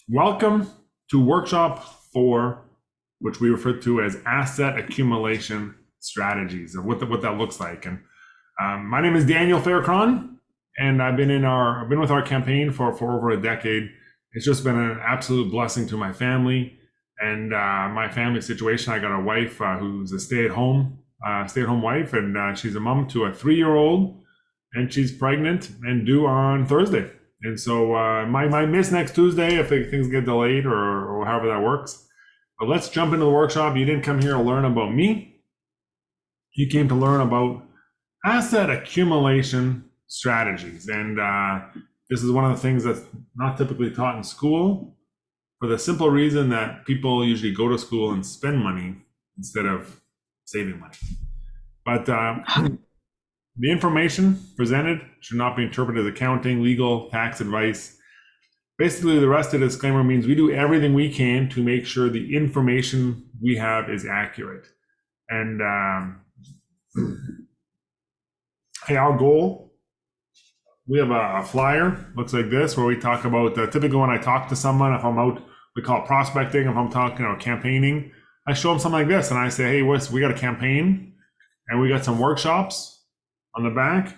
Welcome to workshop 4, which we refer to as asset accumulation strategies and what that looks like. And my name is Daniel Fehr-Krahn, and I've been with our campaign for over a decade. It's just been an absolute blessing to my family and my family situation. I got a wife who's a stay-at-home wife, and she's a mom to a 3-year-old, and she's pregnant and due on Thursday. And so might miss next Tuesday if things get delayed or however that works. But let's jump into the workshop. You didn't come here to learn about me. You came to learn about asset accumulation strategies. And this is one of the things that's not typically taught in school, for the simple reason that people usually go to school and spend money instead of saving money. But the information presented should not be interpreted as accounting, legal, tax advice. Basically, the rest of the disclaimer means we do everything we can to make sure the information we have is accurate. And hey, our goal, we have a flyer, looks like this, where we talk about, typically when I talk to someone, if I'm out, we call it prospecting, if I'm talking about campaigning, I show them something like this and I say, hey, we got a campaign and we got some workshops on the back,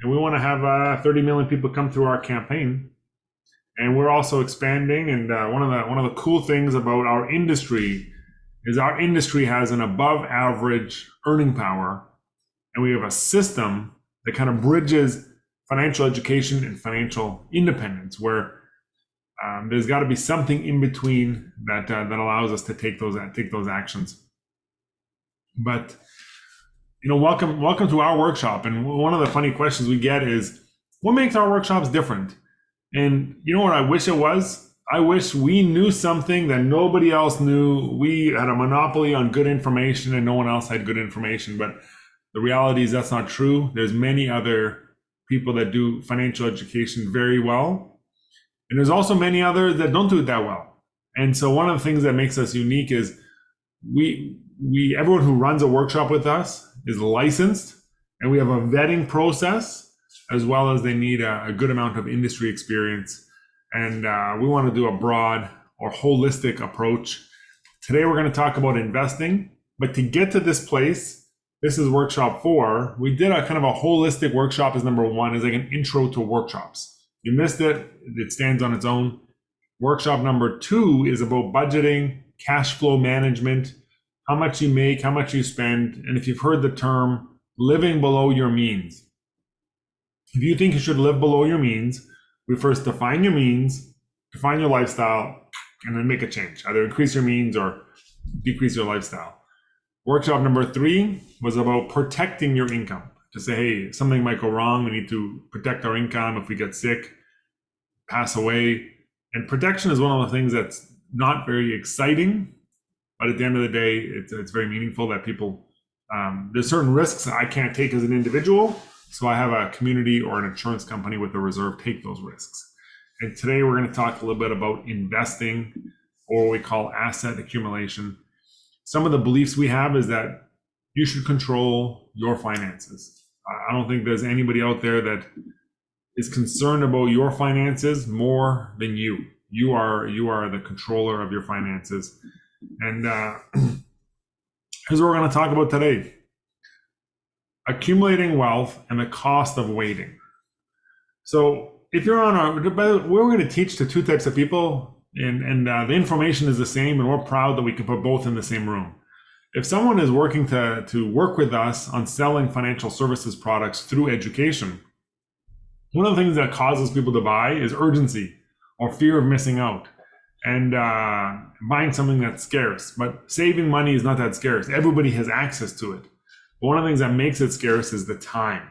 and we want to have 30 million people come through our campaign. And we're also expanding. And one of the cool things about our industry is our industry has an above average earning power, and we have a system that kind of bridges financial education and financial independence, where there's got to be something in between that allows us to take those actions. But welcome to our workshop. And one of the funny questions we get is, what makes our workshops different? And you know what I wish it was? I wish we knew something that nobody else knew. We had a monopoly on good information and no one else had good information. But the reality is that's not true. There's many other people that do financial education very well. And there's also many others that don't do it that well. And so one of the things that makes us unique is everyone who runs a workshop with us is licensed, and we have a vetting process, as well as they need a good amount of industry experience. And we want to do a broad or holistic approach. Today, we're going to talk about investing, but to get to this place, this is workshop 4. We did a kind of a holistic workshop as number 1, is like an intro to workshops. You missed it, it stands on its own. Workshop number 2 is about budgeting, cash flow management, how much you make, how much you spend, and if you've heard the term living below your means. If you think you should live below your means, we first define your means, define your lifestyle, and then make a change. Either increase your means or decrease your lifestyle. Workshop number 3 was about protecting your income. To say, hey, something might go wrong, we need to protect our income if we get sick, pass away. And protection is one of the things that's not very exciting, but at the end of the day, it's very meaningful that people, there's certain risks I can't take as an individual. So I have a community or an insurance company with a reserve take those risks. And today we're going to talk a little bit about investing, or what we call asset accumulation. Some of the beliefs we have is that you should control your finances. I don't think there's anybody out there that is concerned about your finances more than you. You are the controller of your finances. And here's what we're going to talk about today: accumulating wealth and the cost of waiting. So if you're we're going to teach to 2 types of people, and the information is the same, and we're proud that we can put both in the same room. If someone is working to work with us on selling financial services products through education, one of the things that causes people to buy is urgency or fear of missing out, and buying something that's scarce. But saving money is not that scarce. Everybody has access to it. But one of the things that makes it scarce is the time.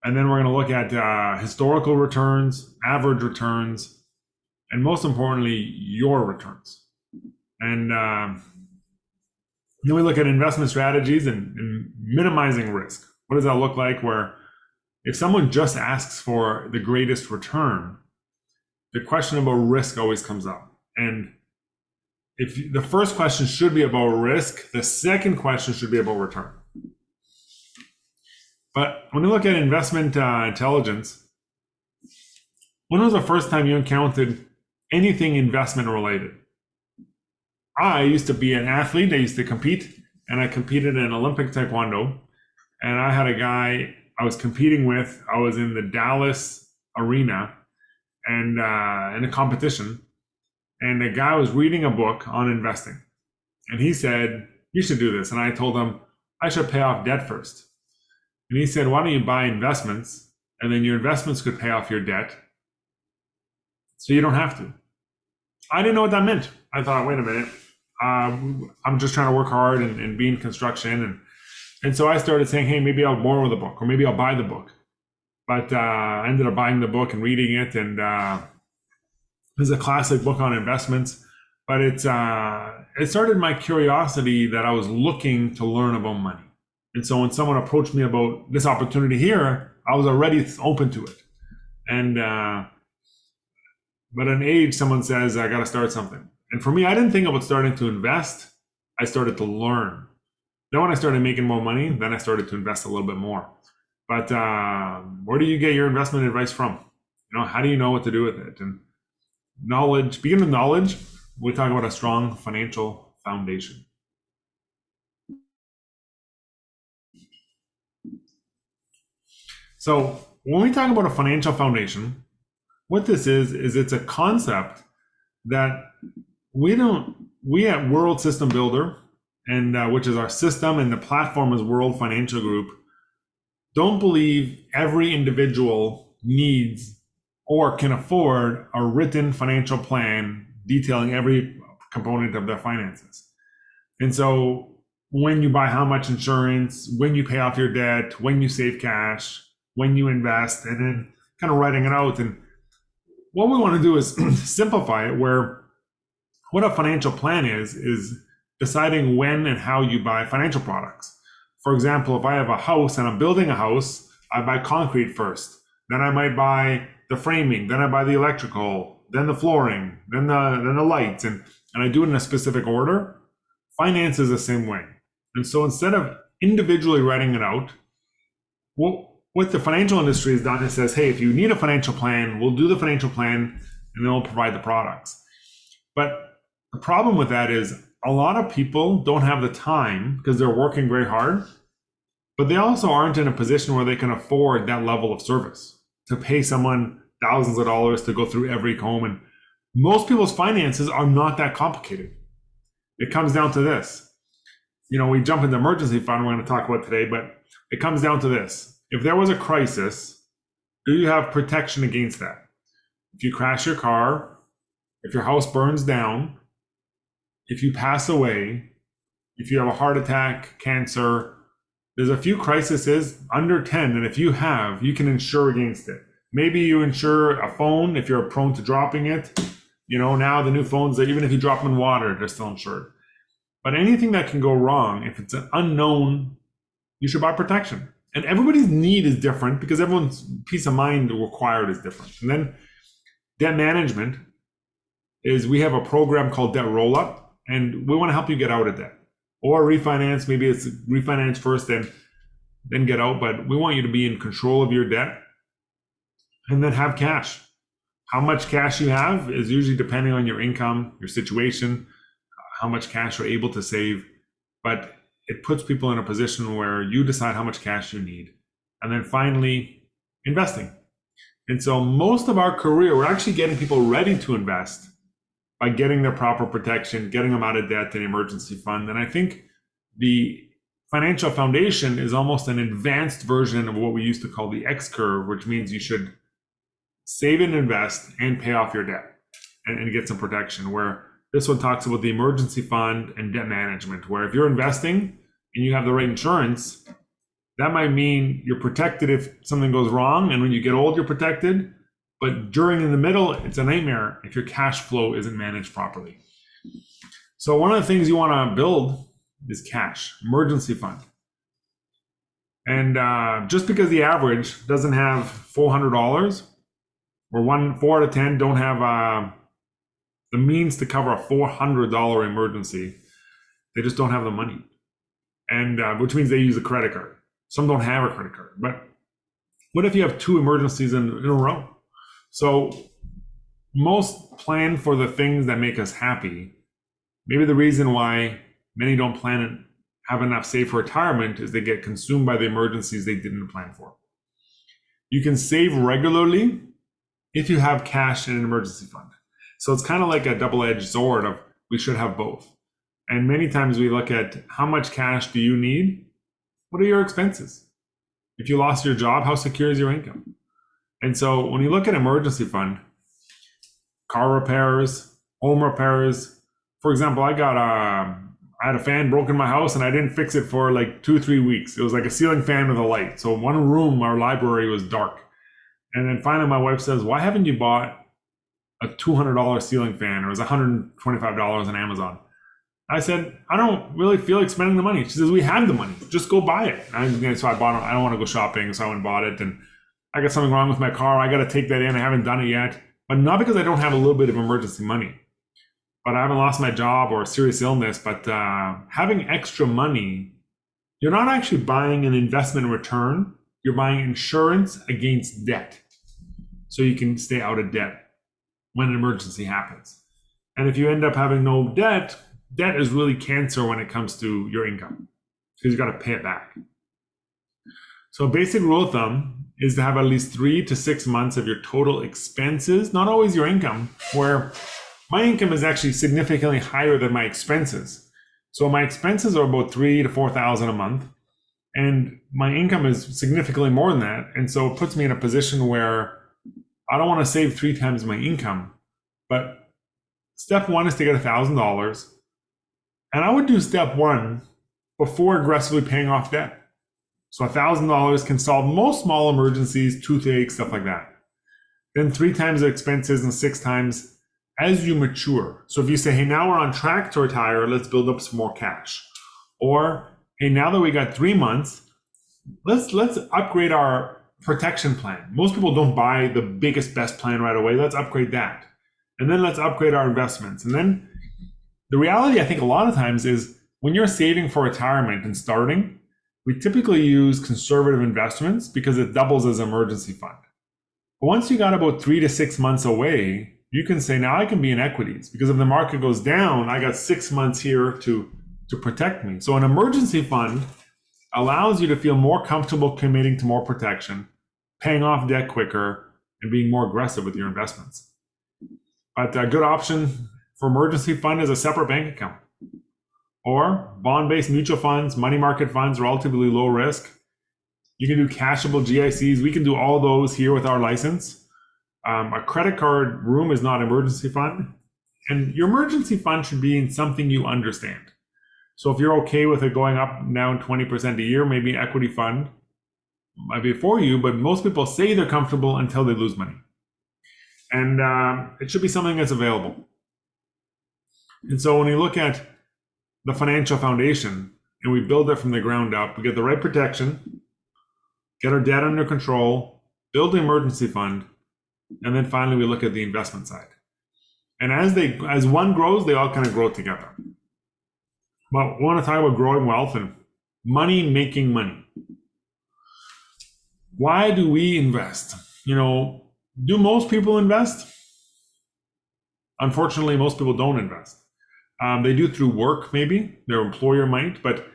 And then we're going to look at historical returns, average returns, and most importantly, your returns. And then we look at investment strategies and minimizing risk. What does that look like? Where if someone just asks for the greatest return, the question about risk always comes up. And if the first question should be about risk, the second question should be about return. But when you look at investment intelligence, when was the first time you encountered anything investment related. I used to be an athlete. I used to compete, and I competed in Olympic Taekwondo. And I had a guy I was competing with. I was in the Dallas arena and in a competition, and the guy was reading a book on investing. And he said, "You should do this." And I told him, "I should pay off debt first." And he said, "Why don't you buy investments, and then your investments could pay off your debt so you don't have to." I didn't know what that meant. I thought, wait a minute, I'm just trying to work hard and be in construction. And so I started saying, hey, maybe I'll borrow the book, or maybe I'll buy the book. But I ended up buying the book and reading it. And it's a classic book on investments. But it started my curiosity that I was looking to learn about money. And so when someone approached me about this opportunity here, I was already open to it. And but at an age, someone says, I got to start something. And for me, I didn't think about starting to invest. I started to learn. Then when I started making more money, then I started to invest a little bit more. But where do you get your investment advice from? How do you know what to do with it? And knowledge, begin with knowledge. We talk about a strong financial foundation. So when we talk about a financial foundation, what this is it's a concept that we at World System Builder, and which is our system, and the platform is World Financial Group, don't believe every individual needs or can afford a written financial plan detailing every component of their finances. And so when you buy how much insurance, when you pay off your debt, when you save cash, when you invest, and then kind of writing it out. And what we want to do is simplify it, where what a financial plan is deciding when and how you buy financial products. For example, if I have a house and I'm building a house, I buy concrete first. Then I might buy the framing. Then I buy the electrical. Then the flooring. Then the lights. And I do it in a specific order. Finance is the same way. And so instead of individually writing it out, what the financial industry has done is says, hey, if you need a financial plan, we'll do the financial plan and then we'll provide the products. But the problem with that is a lot of people don't have the time because they're working very hard, but they also aren't in a position where they can afford that level of service to pay someone thousands of dollars to go through every home. And most people's finances are not that complicated. It comes down to this. We jump into emergency fund we're going to talk about today, but it comes down to this. If there was a crisis, do you have protection against that? If you crash your car, if your house burns down, if you pass away, if you have a heart attack, cancer, there's a few crises under 10 that if you have, you can insure against it. Maybe you insure a phone if you're prone to dropping it. Now the new phones, that even if you drop them in water, they're still insured. But anything that can go wrong, if it's an unknown, you should buy protection. And everybody's need is different because everyone's peace of mind required is different. And then debt management is we have a program called Debt Roll-Up, and we want to help you get out of debt. Or refinance, maybe it's refinance first, then get out. But we want you to be in control of your debt and then have cash. How much cash you have is usually depending on your income, your situation, how much cash you're able to save. But it puts people in a position where you decide how much cash you need. And then finally, investing. And so most of our career, we're actually getting people ready to invest by getting their proper protection, getting them out of debt and emergency fund. And I think the financial foundation is almost an advanced version of what we used to call the X curve, which means you should save and invest and pay off your debt and get some protection, where this one talks about the emergency fund and debt management, where if you're investing and you have the right insurance, that might mean you're protected if something goes wrong. And when you get old, you're protected. But during in the middle, it's a nightmare if your cash flow isn't managed properly. So one of the things you want to build is cash, emergency fund. And just because the average doesn't have $400 or 4 out of 10 don't have the means to cover a $400 emergency, they just don't have the money. And which means they use a credit card. Some don't have a credit card. But what if you have 2 emergencies in a row? So most plan for the things that make us happy. Maybe the reason why many don't plan and have enough saved for retirement is they get consumed by the emergencies they didn't plan for. You can save regularly if you have cash in an emergency fund. So it's kind of like a double-edged sword of we should have both. And many times we look at how much cash do you need? What are your expenses? If you lost your job, how secure is your income? And so when you look at emergency fund, car repairs, home repairs, for example, I had a fan broken in my house and I didn't fix it for like 2-3 weeks. It was like a ceiling fan with a light. So one room, our library, was dark. And then finally my wife says, why haven't you bought a $200 ceiling fan? It was $125 on Amazon. I said, I don't really feel like spending the money. She says, we have the money. Just go buy it. So I bought it. I don't want to go shopping. So I went and bought it. And I got something wrong with my car. I got to take that in. I haven't done it yet. But not because I don't have a little bit of emergency money. But I haven't lost my job or serious illness. But having extra money, you're not actually buying an investment return. You're buying insurance against debt. So you can stay out of debt when an emergency happens. And if you end up having no debt, debt is really cancer when it comes to your income because you got to pay it back. So a basic rule of thumb is to have at least 3 to 6 months of your total expenses, not always your income, where my income is actually significantly higher than my expenses. So my expenses are about $3,000 to $4,000 a month, and my income is significantly more than that. And so it puts me in a position where I don't want to save 3 times my income, but step one is to get $1,000. And I would do step one before aggressively paying off debt. So $1,000 can solve most small emergencies, toothache, stuff like that. Then 3 times the expenses and 6 times as you mature. So if you say, hey, now we're on track to retire, let's build up some more cash. Or, hey, now that we got 3 months, let's upgrade our protection plan. Most people don't buy the biggest, best plan right away. Let's upgrade that. And then let's upgrade our investments. And then the reality, I think, a lot of times is when you're saving for retirement and starting, we typically use conservative investments because it doubles as an emergency fund. But once you got about 3 to 6 months away, you can say, now I can be in equities because if the market goes down, I got 6 months here to protect me. So an emergency fund allows you to feel more comfortable committing to more protection, paying off debt quicker, and being more aggressive with your investments. But a good option for emergency fund is a separate bank account or bond-based mutual funds, money market funds, relatively low risk. You can do cashable GICs. We can do all those here with our license. A credit card room is not an emergency fund. And your emergency fund should be in something you understand. So if you're okay with it going up and down 20% a year, maybe an equity fund might be for you, but most people say they're comfortable until they lose money. And it should be something that's available. And so when you look at the financial foundation and we build it from the ground up, we get the right protection, get our debt under control, build the emergency fund, and then finally we look at the investment side. And as one grows, they all kind of grow together. But we want to talk about growing wealth and money making money. Why do we invest? Do most people invest? Unfortunately, most people don't invest. They do through work, maybe. Their employer might. But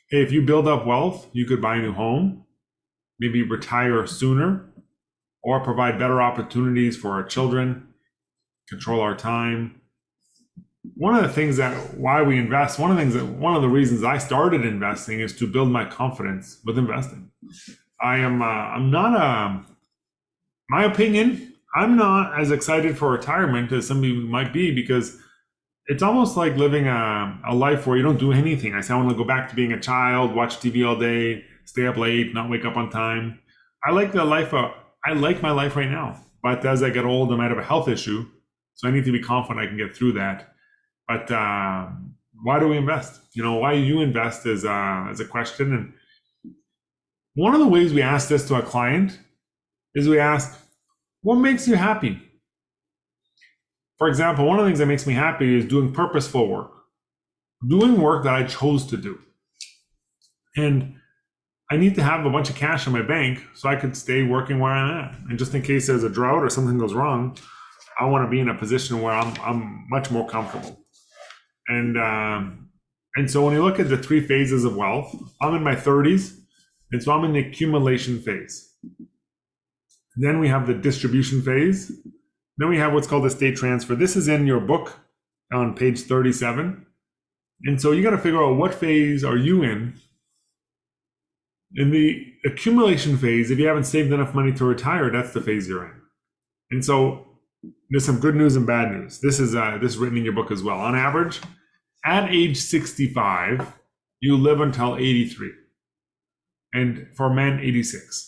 hey, if you build up wealth, you could buy a new home, maybe retire sooner, or provide better opportunities for our children, control our time. One of the things why we invest, one of the reasons I started investing is to build my confidence with investing. My opinion, I'm not as excited for retirement as some people might be because it's almost like living a life where you don't do anything. I say I want to go back to being a child, watch TV all day, stay up late, not wake up on time. I like my life right now. But as I get old, I might have a health issue. So I need to be confident I can get through that. But why do we invest? Why you invest is a question. And one of the ways we ask this to a client is we ask, what makes you happy? For example, one of the things that makes me happy is doing purposeful work, doing work that I chose to do. And I need to have a bunch of cash in my bank so I could stay working where I'm at. And just in case there's a drought or something goes wrong, I want to be in a position where I'm much more comfortable. And so when you look at the three phases of wealth, I'm in my 30s, and so I'm in the accumulation phase. Then we have the distribution phase. Then we have what's called estate transfer. This is in your book on page 37. And so you got to figure out what phase are you in. In the accumulation phase, if you haven't saved enough money to retire, that's the phase you're in. And so there's some good news and bad news. This is written in your book as well. On average, at age 65, you live until 83. And for men, 86.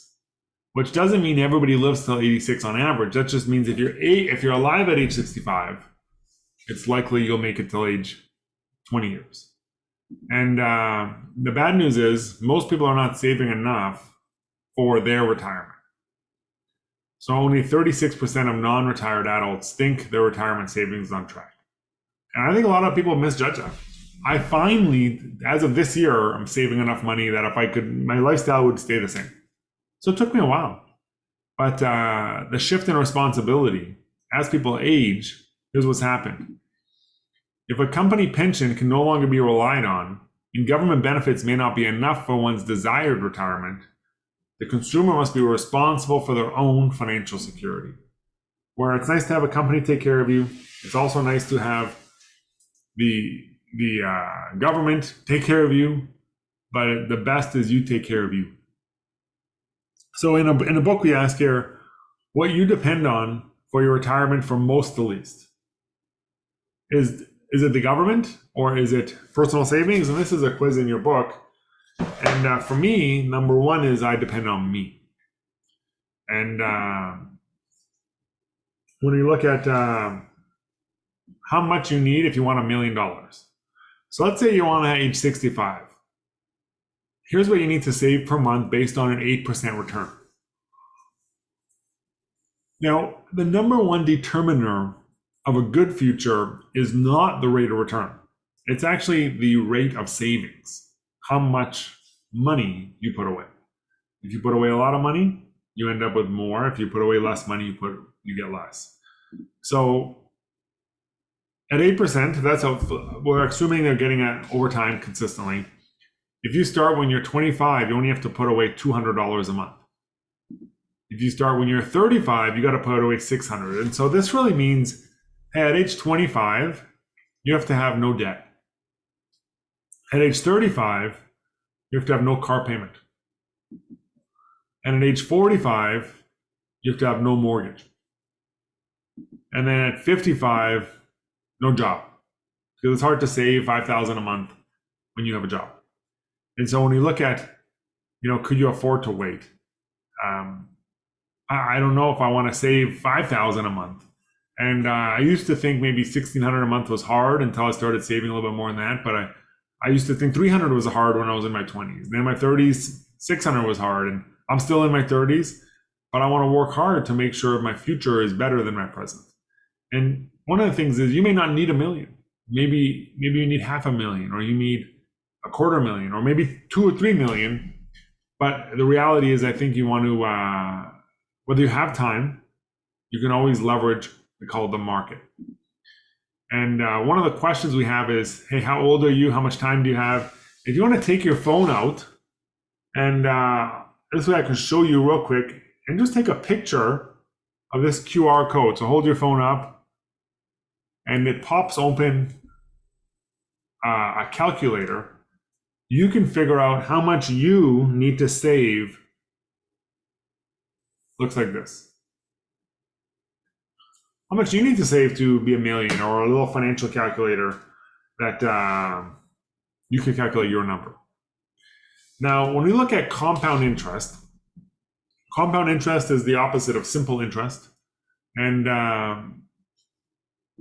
Which doesn't mean everybody lives till 86 on average. That just means if you're alive at age 65, it's likely you'll make it till age 20 years. And the bad news is most people are not saving enough for their retirement. So only 36% of non-retired adults think their retirement savings is on track. And I think a lot of people misjudge that. I finally, as of this year, I'm saving enough money that if I could, my lifestyle would stay the same. So it took me a while. But the shift in responsibility, as people age, here's what's happened. If a company pension can no longer be relied on, and government benefits may not be enough for one's desired retirement, the consumer must be responsible for their own financial security. Where it's nice to have a company take care of you, it's also nice to have the government take care of you, but the best is you take care of you. So in a book we ask here, what you depend on for your retirement from most to least. Is it the government or is it personal savings? And this is a quiz in your book. And for me, number one is I depend on me. And when you look at how much you need if you want $1 million. So let's say you want at age 65. Here's what you need to save per month based on an 8% return. Now, the number one determiner of a good future is not the rate of return. It's actually the rate of savings, how much money you put away. If you put away a lot of money, you end up with more. If you put away less money, you get less. So at 8%, that's how we're assuming they're getting it over time consistently. If you start when you're 25, you only have to put away $200 a month. If you start when you're 35, you got to put away $600. And so this really means, hey, at age 25, you have to have no debt. At age 35, you have to have no car payment. And at age 45, you have to have no mortgage. And then at 55, no job. Because it's hard to save $5,000 a month when you have a job. And so when you look at, could you afford to wait? I don't know if I want to save $5,000 a month. And I used to think maybe $1,600 a month was hard until I started saving a little bit more than that. But I used to think $300 was hard when I was in my 20s. Then in my 30s, $600 was hard. And I'm still in my 30s, but I want to work hard to make sure my future is better than my present. And one of the things is you may not need $1 million. Maybe you need $500,000, or you need $250,000, or maybe $2 or $3 million. But the reality is, I think you want to, whether you have time, you can always leverage, we call it the market. And one of the questions we have is, hey, how old are you? How much time do you have? If you want to take your phone out, and this way I can show you real quick, and just take a picture of this QR code. So hold your phone up, and it pops open a calculator. You can figure out how much you need to save. Looks like this. How much you need to save to be $1 million, or a little financial calculator that you can calculate your number. Now, when we look at compound interest is the opposite of simple interest. And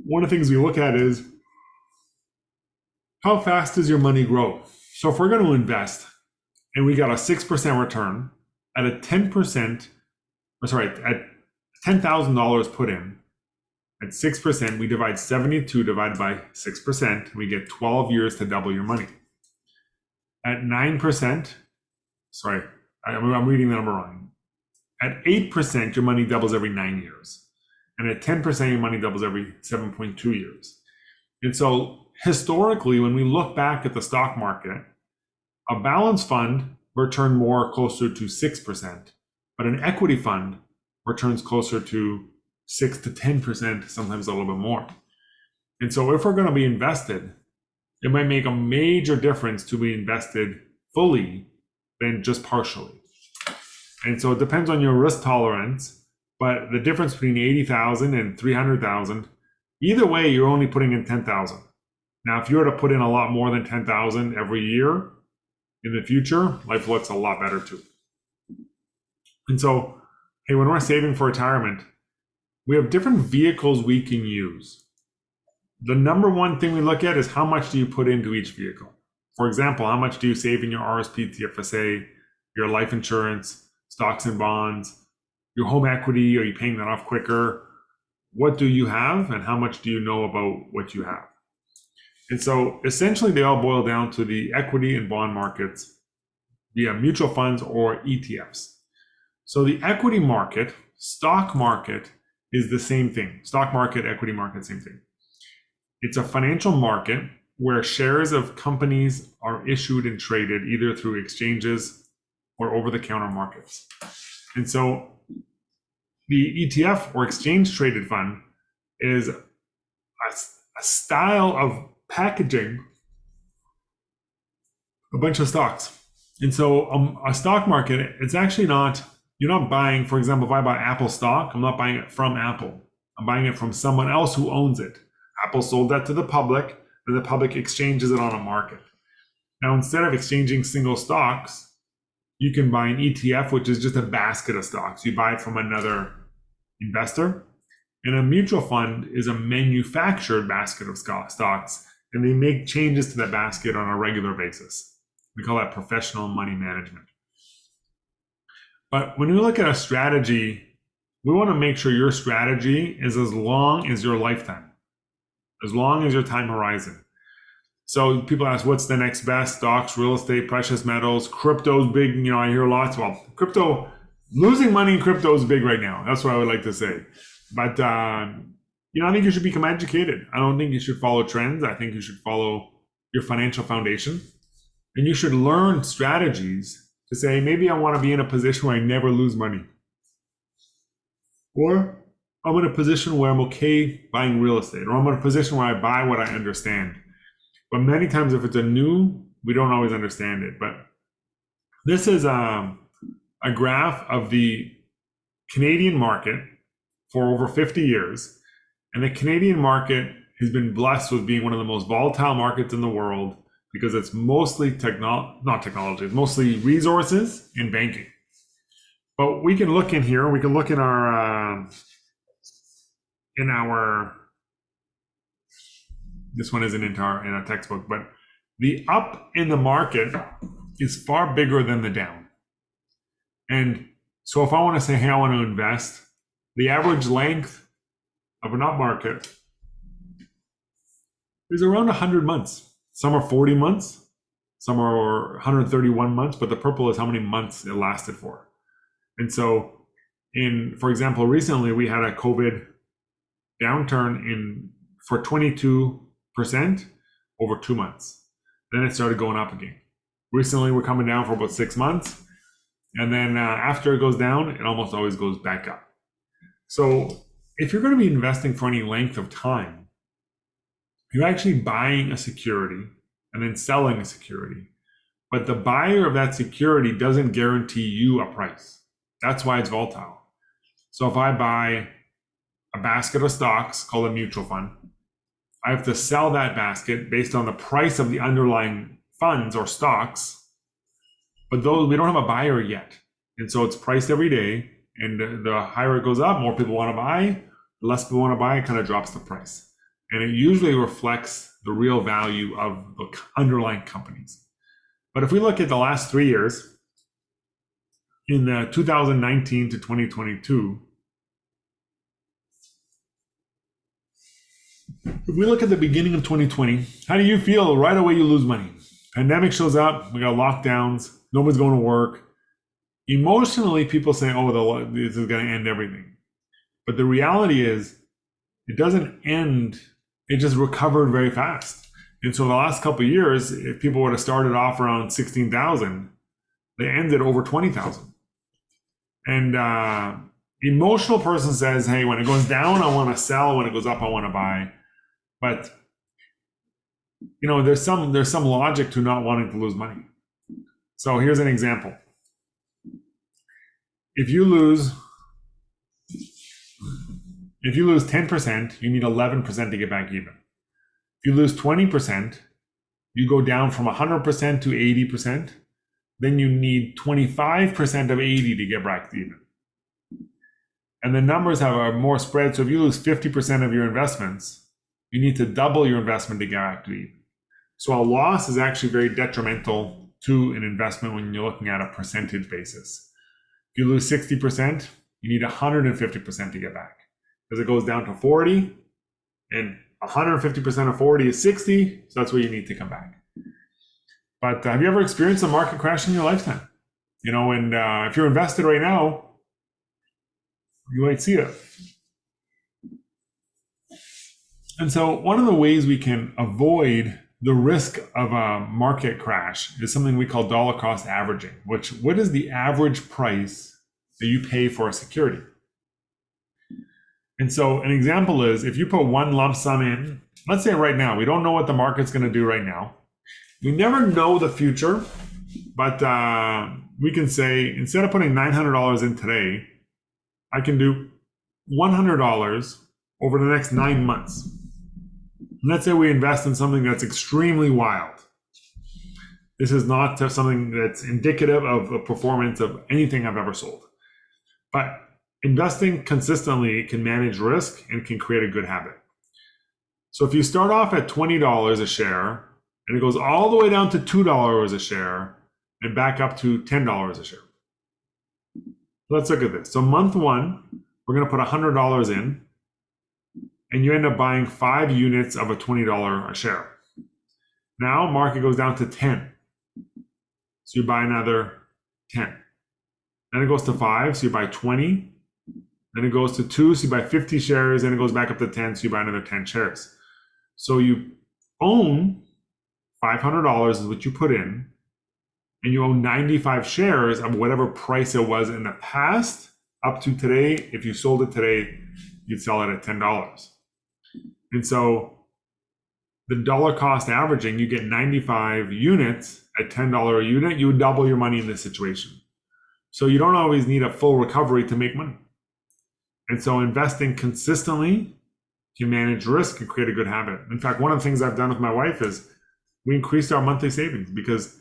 one of the things we look at is how fast does your money grow? So if we're going to invest and we got a 6% return at at $10,000 put in, at 6%, we divide 72 divided by 6%, we get 12 years to double your money. At 9%, I'm reading the number wrong. At 8%, your money doubles every 9 years. And at 10%, your money doubles every 7.2 years. And so historically, when we look back at the stock market, a balanced fund returned more closer to 6%, but an equity fund returns closer to 6 to 10%, sometimes a little bit more. And so if we're going to be invested, it might make a major difference to be invested fully than just partially. And so it depends on your risk tolerance, but the difference between 80,000 and 300,000, either way, you're only putting in 10,000. Now, if you were to put in a lot more than 10,000 every year in the future, life looks a lot better too. And so, hey, when we're saving for retirement, we have different vehicles we can use. The number one thing we look at is how much do you put into each vehicle? For example, how much do you save in your RSP, TFSA, your life insurance, stocks and bonds, your home equity? Are you paying that off quicker? What do you have and how much do you know about what you have? And so essentially they all boil down to the equity and bond markets via mutual funds or ETFs. So the equity market, stock market is the same thing. Stock market, equity market, same thing. It's a financial market where shares of companies are issued and traded either through exchanges or over-the-counter markets. And so the ETF or exchange traded fund is a style of packaging a bunch of stocks. And so a stock market, it's actually not, you're not buying, for example, if I buy Apple stock, I'm not buying it from Apple. I'm buying it from someone else who owns it. Apple sold that to the public, and the public exchanges it on a market. Now, instead of exchanging single stocks, you can buy an ETF, which is just a basket of stocks. You buy it from another investor. And a mutual fund is a manufactured basket of stocks, and they make changes to that basket on a regular basis. We call that professional money management. But when we look at a strategy, we want to make sure your strategy is as long as your lifetime, as long as your time horizon. So people ask, what's the next best? Stocks, real estate, precious metals, crypto's big. You know, I hear lots. Well, crypto, losing money in crypto is big right now. That's what I would like to say. But, I think you should become educated. I don't think you should follow trends. I think you should follow your financial foundation. And you should learn strategies to say, maybe I want to be in a position where I never lose money. Or I'm in a position where I'm okay buying real estate. Or I'm in a position where I buy what I understand. But many times if it's a new, we don't always understand it. But this is a graph of the Canadian market for over 50 years. And the Canadian market has been blessed with being one of the most volatile markets in the world because it's mostly it's mostly resources and banking. But we can look in here, we can look in our, this one isn't in our textbook, but the up in the market is far bigger than the down. And so if I want to say, hey, I want to invest, the average length of an up market is around 100 months. Some are 40 months, some are 131 months, but the purple is how many months it lasted for. And so for example, recently we had a COVID downturn for 22% over 2 months. Then it started going up again. Recently we're coming down for about 6 months. And then after it goes down, it almost always goes back up. So if you're going to be investing for any length of time, you're actually buying a security and then selling a security. But the buyer of that security doesn't guarantee you a price. That's why it's volatile. So if I buy a basket of stocks called a mutual fund, I have to sell that basket based on the price of the underlying funds or stocks. But those, we don't have a buyer yet. And so it's priced every day. And the higher it goes up, more people want to buy. The less people want to buy, it kind of drops the price. And it usually reflects the real value of the underlying companies. But if we look at the last 3 years, in 2019 to 2022, if we look at the beginning of 2020, how do you feel? Right away you lose money. Pandemic shows up, we got lockdowns, nobody's going to work. Emotionally, people say, oh, this is going to end everything. But the reality is, it doesn't end. It just recovered very fast. And so the last couple of years, if people would have started off around 16,000, they ended over 20,000. And emotional person says, hey, when it goes down, I want to sell. When it goes up, I want to buy. But there's some logic to not wanting to lose money. So here's an example. If you lose 10%, you need 11% to get back even. If you lose 20%, you go down from 100% to 80%. Then you need 25% of 80 to get back even. And the numbers have more spread. So if you lose 50% of your investments, you need to double your investment to get back to even. So a loss is actually very detrimental to an investment when you're looking at a percentage basis. If you lose 60%, you need 150% to get back, because it goes down to 40, and 150% of 40 is 60, so that's where you need to come back. But have you ever experienced a market crash in your lifetime? And if you're invested right now, you might see it. And so one of the ways we can avoid the risk of a market crash is something we call dollar cost averaging, what is the average price that you pay for a security? And so an example is, if you put one lump sum in, let's say right now, we don't know what the market's going to do right now. We never know the future, but we can say, instead of putting $900 in today, I can do $100 over the next 9 months. Let's say we invest in something that's extremely wild. This is not something that's indicative of a performance of anything I've ever sold. But investing consistently can manage risk and can create a good habit. So if you start off at $20 a share, and it goes all the way down to $2 a share, and back up to $10 a share. Let's look at this. So month one, we're going to put $100 in, and you end up buying 5 units of a $20 a share. Now market goes down to 10. So you buy another 10. Then it goes to 5, so you buy 20. Then it goes to 2, so you buy 50 shares. Then it goes back up to 10, so you buy another 10 shares. So you own $500 is what you put in, and you own 95 shares of whatever price it was in the past up to today. If you sold it today, you'd sell it at $10. And so the dollar cost averaging, you get 95 units at $10 a unit, you would double your money in this situation. So you don't always need a full recovery to make money. And so investing consistently can manage risk and create a good habit. In fact, one of the things I've done with my wife is we increased our monthly savings because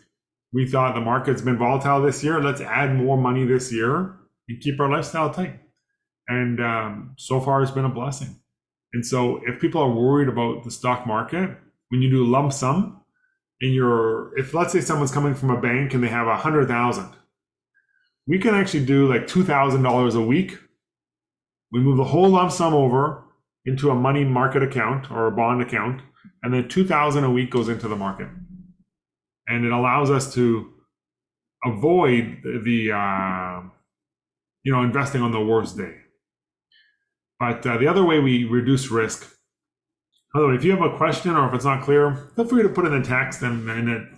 we thought the market's been volatile this year. Let's add more money this year and keep our lifestyle tight. And so far it's been a blessing. And so if people are worried about the stock market, when you do lump sum, if let's say someone's coming from a bank and they have 100,000, we can actually do like $2,000 a week. We move the whole lump sum over into a money market account or a bond account, and then $2,000 a week goes into the market. And it allows us to avoid the investing on the worst day. But the other way we reduce risk, by the way, if you have a question or if it's not clear, feel free to put it in the text and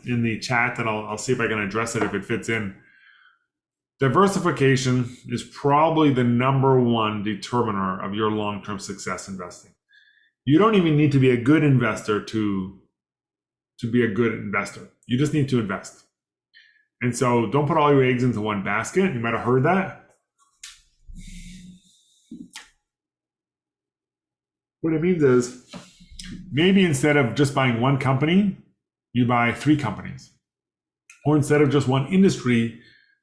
in the chat, and I'll see if I can address it if it fits in. Diversification is probably the number one determiner of your long-term success investing. You don't even need to be a good investor to be a good investor. You just need to invest. And so don't put all your eggs into one basket. You might have heard that. What it means is, maybe instead of just buying one company, you buy 3 companies. Or instead of just one industry,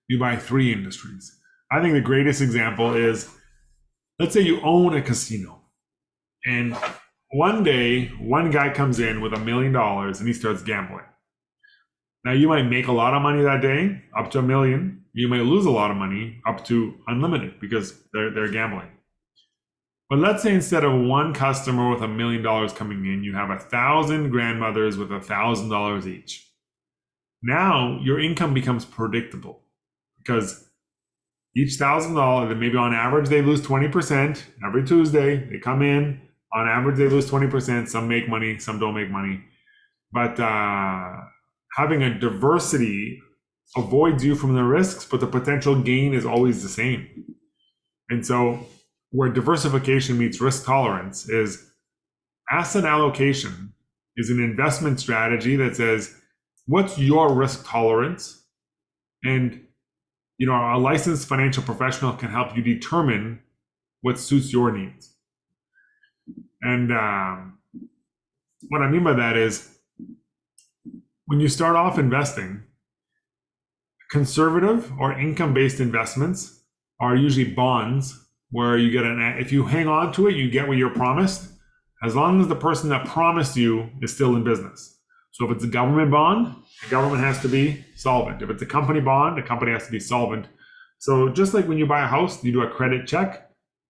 you buy 3 industries. I think the greatest example is, let's say you own a casino. And one day, one guy comes in with $1 million and he starts gambling. Now you might make a lot of money that day, up to $1 million. You might lose a lot of money, up to unlimited, because they're gambling. But let's say instead of one customer with $1 million coming in, you have 1,000 grandmothers with $1,000 each. Now your income becomes predictable because Each $1,000, maybe on average they lose 20% every Tuesday. They come in, on average they lose 20%. Some make money, some don't make money. But having a diversity avoids you from the risks, but the potential gain is always the same. And so where diversification meets risk tolerance is asset allocation is an investment strategy that says, what's your risk tolerance? And a licensed financial professional can help you determine what suits your needs. And what I mean by that is, when you start off investing, conservative or income-based investments are usually bonds where you get if you hang on to it, you get what you're promised, as long as the person that promised you is still in business. So if it's a government bond, the government has to be solvent. If it's a company bond, the company has to be solvent. So just like when you buy a house, you do a credit check.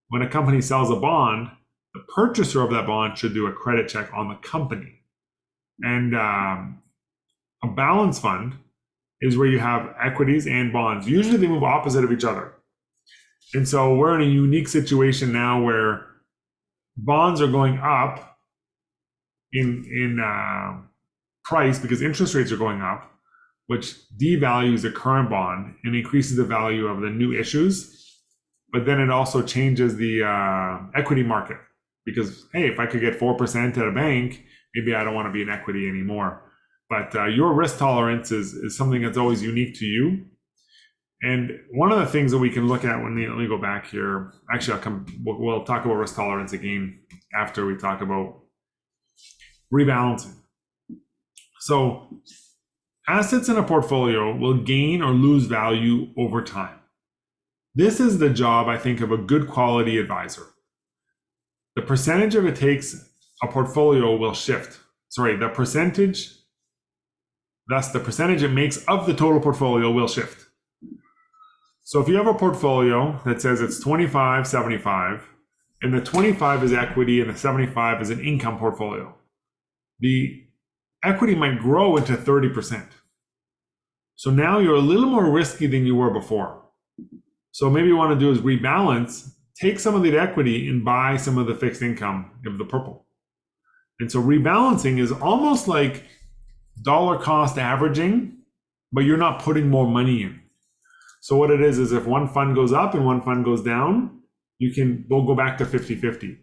When a company sells a bond, the purchaser of that bond should do a credit check on the company. And a balance fund is where you have equities and bonds. Usually they move opposite of each other. And so we're in a unique situation now where bonds are going up in price because interest rates are going up, which devalues the current bond and increases the value of the new issues. But then it also changes the equity market because, hey, if I could get 4% at a bank, maybe I don't want to be in equity anymore. But your risk tolerance is something that's always unique to you. And one of the things that we can look at let me go back here. Actually, we'll talk about risk tolerance again after we talk about rebalancing. So assets in a portfolio will gain or lose value over time. This is the job, I think, of a good quality advisor. The percentage of it takes a portfolio will shift. The percentage it makes of the total portfolio will shift. So if you have a portfolio that says it's 25-75, and the 25 is equity and the 75 is an income portfolio, the equity might grow into 30%. So now you're a little more risky than you were before. So maybe you want to do is rebalance, take some of the equity and buy some of the fixed income of the purple. And so rebalancing is almost like dollar cost averaging, but you're not putting more money in. So what it is if one fund goes up and one fund goes down, we'll go back to 50-50.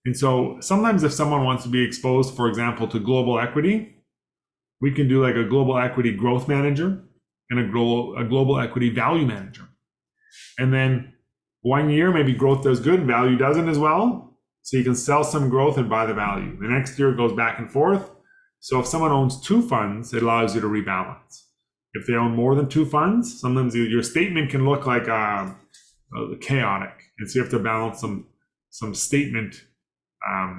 And so sometimes if someone wants to be exposed, for example, to global equity, we can do like a global equity growth manager and a global equity value manager. And then 1 year, maybe growth does good, value doesn't as well. So you can sell some growth and buy the value. The next year it goes back and forth. So if someone owns two funds, it allows you to rebalance. If they own more than two funds, sometimes your statement can look like chaotic. And so you have to balance some statement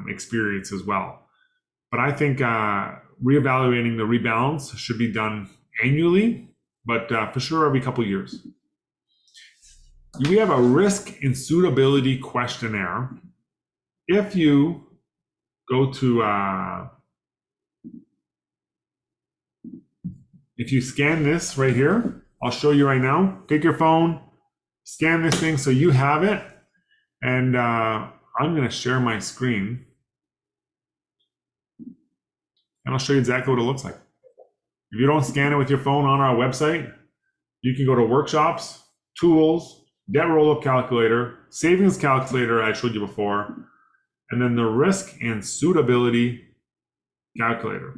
experience as well. But I think reevaluating the rebalance should be done annually, but for sure every couple of years. We have a risk and suitability questionnaire. If you go to if you scan this right here, I'll show you right now. Take your phone, scan this thing so you have it. And I'm going to share my screen. And I'll show you exactly what it looks like. If you don't scan it with your phone on our website, you can go to workshops, tools, debt roll-up calculator, savings calculator I showed you before, and then the risk and suitability calculator.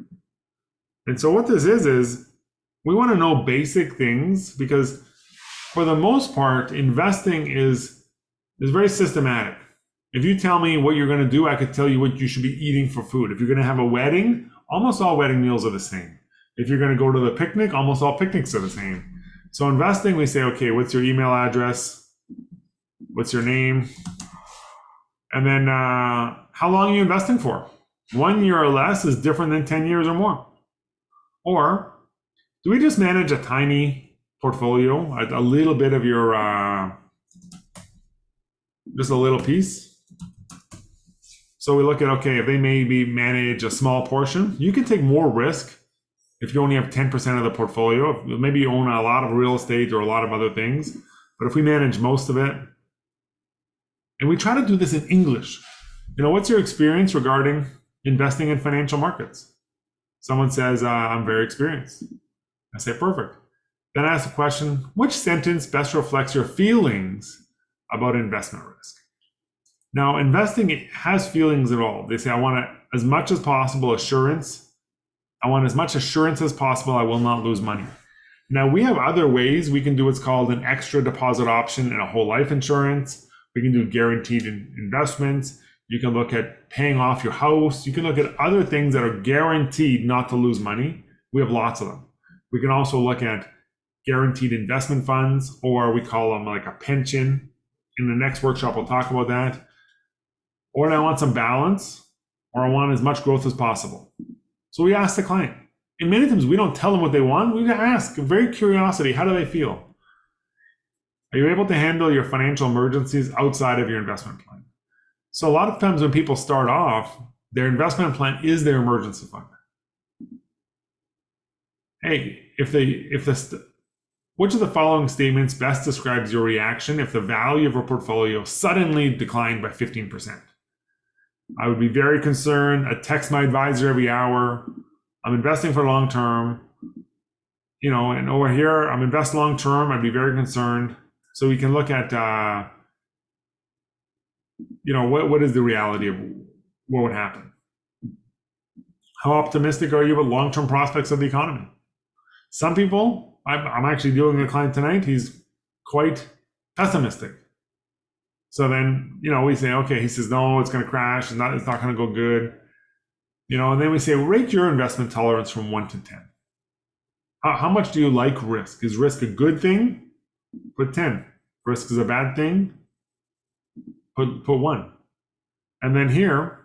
And so what this is we want to know basic things because for the most part, investing is very systematic. If you tell me what you're going to do, I could tell you what you should be eating for food. If you're going to have a wedding, almost all wedding meals are the same. If you're going to go to the picnic, almost all picnics are the same. So investing, we say, okay, what's your email address? What's your name? And then how long are you investing for? 1 year or less is different than 10 years or more. Or do we just manage a tiny portfolio, a little bit of your, just a little piece? So we look at, okay, if they maybe manage a small portion, you can take more risk if you only have 10% of the portfolio. Maybe you own a lot of real estate or a lot of other things. But if we manage most of it, and we try to do this in English, what's your experience regarding investing in financial markets? Someone says, I'm very experienced. I say, perfect. Then I ask the question, which sentence best reflects your feelings about investment risk? Now, investing has feelings involved. They say, I want as much as possible assurance. I want as much assurance as possible I will not lose money. Now, we have other ways. We can do what's called an extra deposit option in a whole life insurance. We can do guaranteed investments. You can look at paying off your house. You can look at other things that are guaranteed not to lose money. We have lots of them. We can also look at guaranteed investment funds, or we call them like a pension. In the next workshop, we'll talk about that. Or I want some balance, or I want as much growth as possible. So we ask the client. And many times we don't tell them what they want. We ask, very curiosity, how do they feel? Are you able to handle your financial emergencies outside of your investment plan? So a lot of times when people start off, their investment plan is their emergency fund. Hey, which of the following statements best describes your reaction if the value of a portfolio suddenly declined by 15%? I would be very concerned. I text my advisor every hour. I'm investing for long term. And over here, I'm investing long term. I'd be very concerned. So we can look at, what is the reality of what would happen? How optimistic are you about long-term prospects of the economy? Some people, I'm actually dealing with a client tonight. He's quite pessimistic. So then, we say, okay, he says, no, it's going to crash. It's not going to go good. And then we say, rate your investment tolerance from 1 to 10. How much do you like risk? Is risk a good thing? Put 10. Risk is a bad thing? Put 1. And then here,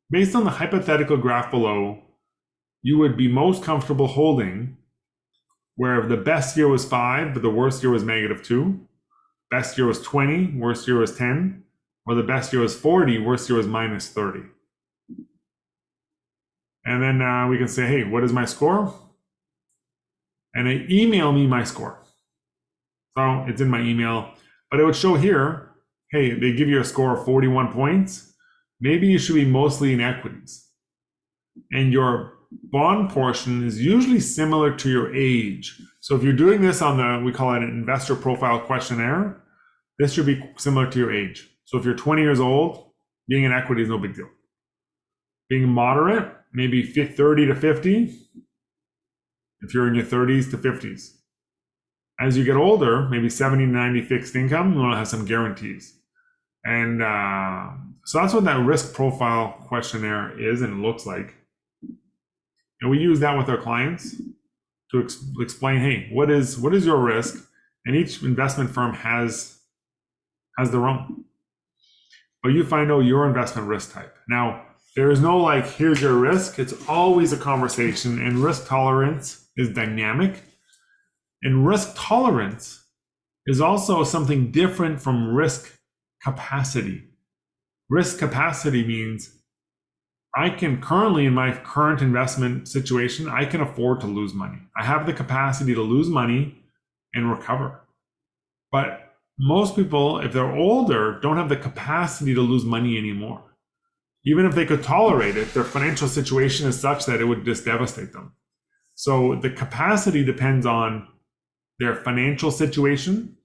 based on the hypothetical graph below, you would be most comfortable holding where the best year was 5, but the worst year was -2. Best year was 20, worst year was 10, or the best year was 40, worst year was -30. And then we can say, hey, what is my score? And they email me my score. So it's in my email, but it would show here, hey, they give you a score of 41 points. Maybe you should be mostly in equities. And your bond portion is usually similar to your age. So if you're doing this on we call it an investor profile questionnaire, this should be similar to your age. So if you're 20 years old, being in equity is no big deal. Being moderate, maybe 30 to 50, if you're in your 30s to 50s. As you get older, maybe 70 to 90 fixed income, you want to have some guarantees. And so that's what that risk profile questionnaire is and looks like. And we use that with our clients to explain, hey, what is your risk? And each investment firm has their own. But you find out your investment risk type. Now, there is no here's your risk. It's always a conversation, and risk tolerance is dynamic. And risk tolerance is also something different from risk capacity. Risk capacity means I can currently, in my current investment situation, I can afford to lose money. I have the capacity to lose money and recover. But most people, if they're older, don't have the capacity to lose money anymore. Even if they could tolerate it, their financial situation is such that it would just devastate them. So the capacity depends on their financial situation,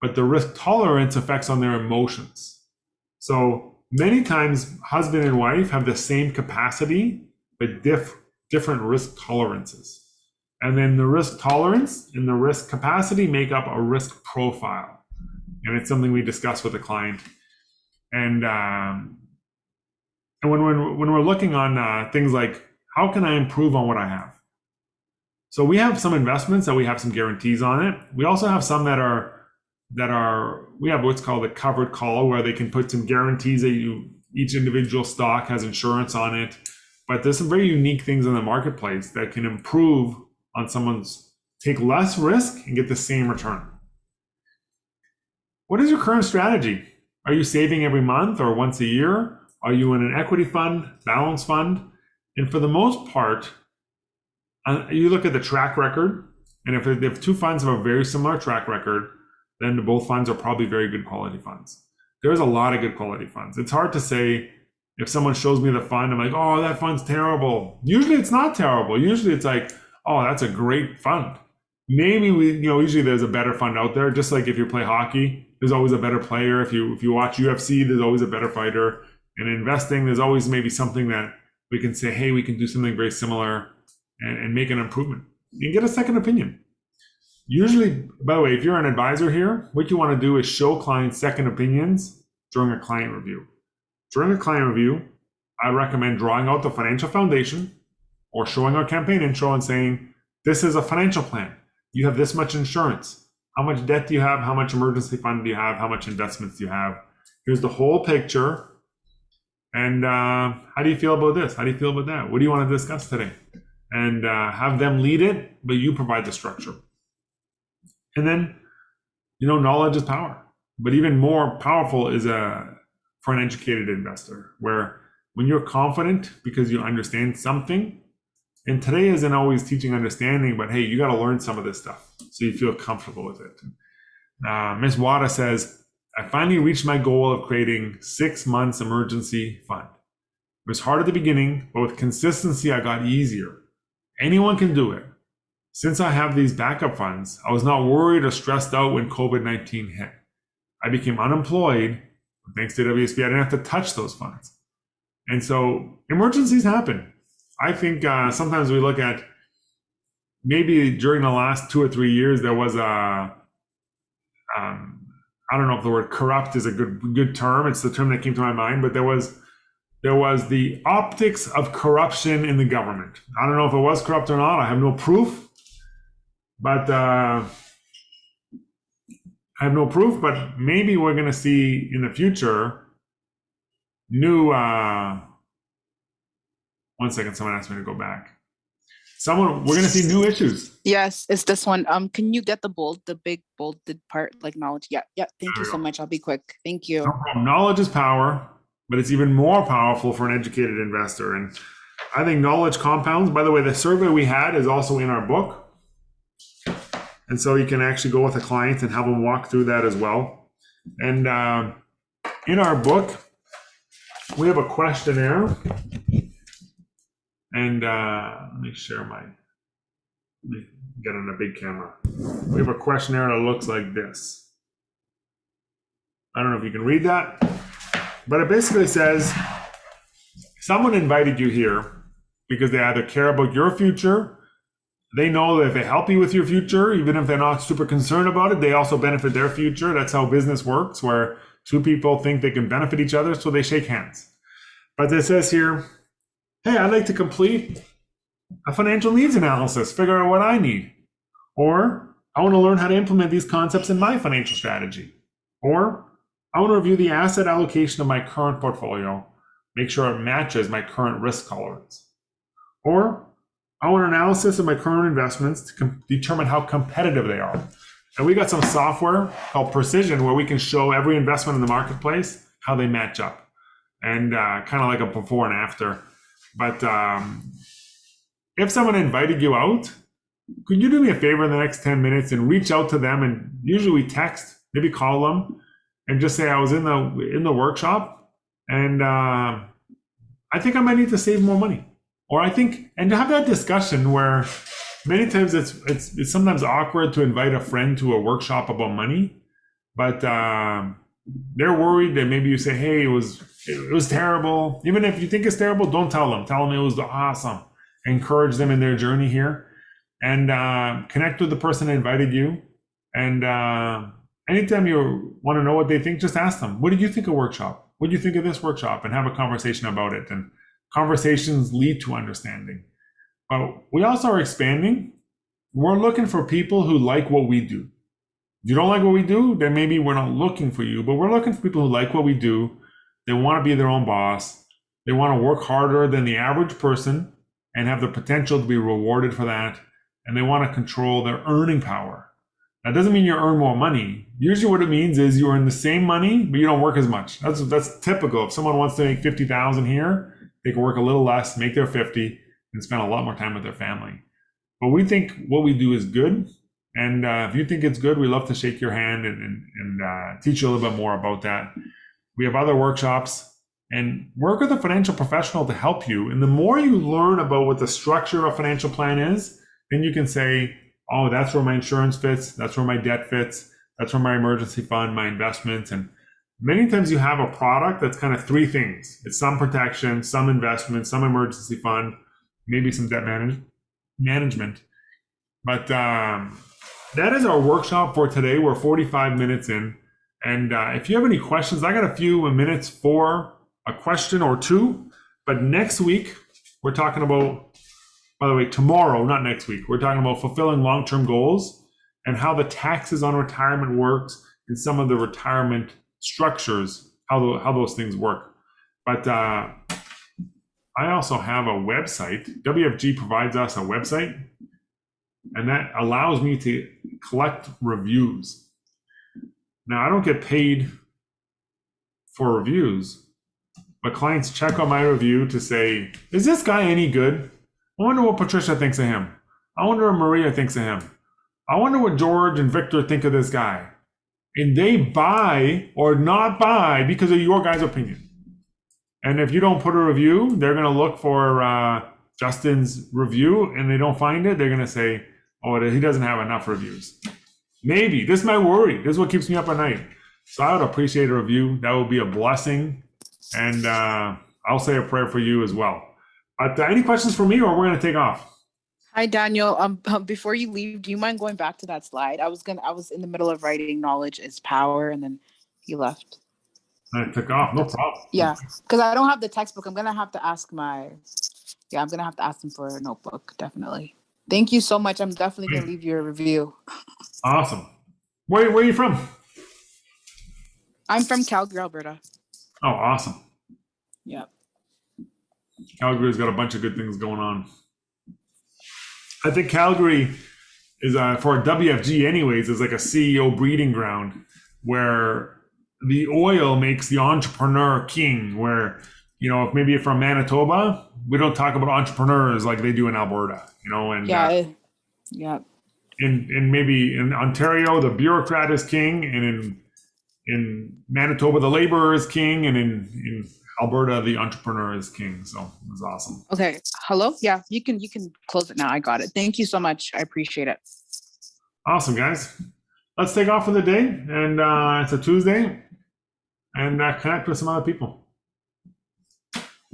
but the risk tolerance affects on their emotions. So many times, husband and wife have the same capacity, but different risk tolerances. And then the risk tolerance and the risk capacity make up a risk profile. And it's something we discuss with the client. And when we're looking on things like, how can I improve on what I have? So we have some investments that we have some guarantees on it. We also have some that we have what's called a covered call, where they can put some guarantees that each individual stock has insurance on it. But there's some very unique things in the marketplace that can improve on take less risk and get the same return. What is your current strategy? Are you saving every month or once a year? Are you in an equity fund, balance fund? And for the most part, you look at the track record, and if two funds have a very similar track record, then both funds are probably very good quality funds. There's a lot of good quality funds. It's hard to say if someone shows me the fund, I'm like, oh, that fund's terrible. Usually it's not terrible. Usually it's like, oh, that's a great fund. Maybe usually there's a better fund out there. Just like if you play hockey, there's always a better player. If you watch UFC, there's always a better fighter. And in investing, there's always maybe something that we can say, hey, we can do something very similar and make an improvement. You can get a second opinion. Usually, by the way, if you're an advisor here, what you want to do is show clients second opinions during a client review. During a client review, I recommend drawing out the financial foundation or showing our campaign intro and saying, this is a financial plan. You have this much insurance. How much debt do you have? How much emergency fund do you have? How much investments do you have? Here's the whole picture. And how do you feel about this? How do you feel about that? What do you want to discuss today? And have them lead it, but you provide the structure. And then, knowledge is power. But even more powerful is for an educated investor, where when you're confident because you understand something, and today isn't always teaching understanding, but hey, you got to learn some of this stuff so you feel comfortable with it. Ms. Wada says, I finally reached my goal of creating 6 months emergency fund. It was hard at the beginning, but with consistency, I got easier. Anyone can do it. Since I have these backup funds, I was not worried or stressed out when COVID-19 hit. I became unemployed. Thanks to WSB, I didn't have to touch those funds. And so emergencies happen. I think sometimes we look at maybe during the last 2 or 3 years, there was I don't know if the word corrupt is a good term. It's the term that came to my mind, but there was the optics of corruption in the government. I don't know if it was corrupt or not. I have no proof. But but maybe we're going to see in the future new, one second, someone asked me to go back. We're going to see new issues. Yes, it's this one. Can you get the big bolded part, like knowledge? Yeah. Thank you so much. I'll be quick. Thank you. No problem. Knowledge is power, but it's even more powerful for an educated investor. And I think knowledge compounds. By the way, the survey we had is also in our book. And so you can actually go with a client and have them walk through that as well. And in our book, we have a questionnaire. And let me get on a big camera. We have a questionnaire that looks like this. I don't know if you can read that, but it basically says, someone invited you here because they either care about your future. They know that if they help you with your future, even if they're not super concerned about it, they also benefit their future. That's how business works, where two people think they can benefit each other, so they shake hands. But it says here, hey, I'd like to complete a financial needs analysis, figure out what I need. Or I want to learn how to implement these concepts in my financial strategy. Or I want to review the asset allocation of my current portfolio, make sure it matches my current risk tolerance. Or I want an analysis of my current investments to determine how competitive they are. And we got some software called Precision where we can show every investment in the marketplace, how they match up, and kind of like a before and after. But if someone invited you out, could you do me a favor in the next 10 minutes and reach out to them? And usually we text, maybe call them and just say, I was in the workshop and I think I might need to save more money. Or I think, and to have that discussion where many times it's sometimes awkward to invite a friend to a workshop about money, but they're worried that maybe you say, hey, it was terrible. Even if you think it's terrible, don't tell them. Tell them it was awesome. Encourage them in their journey here and connect with the person that invited you. And anytime you want to know what they think, just ask them, what did you think of workshop? What did you think of this workshop? And have a conversation about it. And conversations lead to understanding. But we also are expanding. We're looking for people who like what we do. If you don't like what we do, then maybe we're not looking for you, but we're looking for people who like what we do. They want to be their own boss. They want to work harder than the average person and have the potential to be rewarded for that. And they want to control their earning power. That doesn't mean you earn more money. Usually what it means is you earn the same money, but you don't work as much. That's typical. If someone wants to make $50,000 here, they can work a little less, make their 50, and spend a lot more time with their family. But we think what we do is good, And if you think it's good, we love to shake your hand and teach you a little bit more about that. We have other workshops and work with a financial professional to help you. And the more you learn about what the structure of a financial plan is, then you can say, oh, that's where my insurance fits. That's where my debt fits. That's where my emergency fund, my investments. And many times you have a product that's kind of three things. It's some protection, some investment, some emergency fund, maybe some debt management. But that is our workshop for today. We're 45 minutes in. And if you have any questions, I got a few minutes for a question or two. But next week, we're talking about, by the way, tomorrow, not next week, we're talking about fulfilling long-term goals and how the taxes on retirement works and some of the retirement structures, how those things work. But I also have a website. WFG provides us a website, and that allows me to collect reviews. Now, I don't get paid for reviews, but clients check out my review to say, is this guy any good? I wonder what Patricia thinks of him. I wonder what Maria thinks of him. I wonder what George and Victor think of this guy. And they buy or not buy because of your guys' opinion. And if you don't put a review, they're going to look for Justin's review, and they don't find it. They're going to say, oh, he doesn't have enough reviews. Maybe. This is my worry. This is what keeps me up at night. So I would appreciate a review. That would be a blessing. And I'll say a prayer for you as well. But any questions for me, or we're going to take off? Hi, Daniel. Before you leave, do you mind going back to that slide? I was in the middle of writing knowledge is power, and then you left. I took off. No problem. Yeah, because I don't have the textbook. I'm going to have to ask I'm going to have to ask them for a notebook. Definitely. Thank you so much. I'm definitely going to leave you a review. Awesome. Where are you from? I'm from Calgary, Alberta. Oh, awesome. Yeah. Calgary's got a bunch of good things going on. I think Calgary is, for WFG anyways, is like a CEO breeding ground where the oil makes the entrepreneur king, where, you know, if maybe you're from Manitoba, we don't talk about entrepreneurs like they do in Alberta, you know, and yeah. In maybe in Ontario, the bureaucrat is king, and in Manitoba, the laborer is king, and in Alberta, the entrepreneur is king. So it was awesome. Okay. Hello? Yeah, you can close it now. I got it. Thank you so much. I appreciate it. Awesome, guys. Let's take off for the day. And it's a Tuesday, and connect with some other people.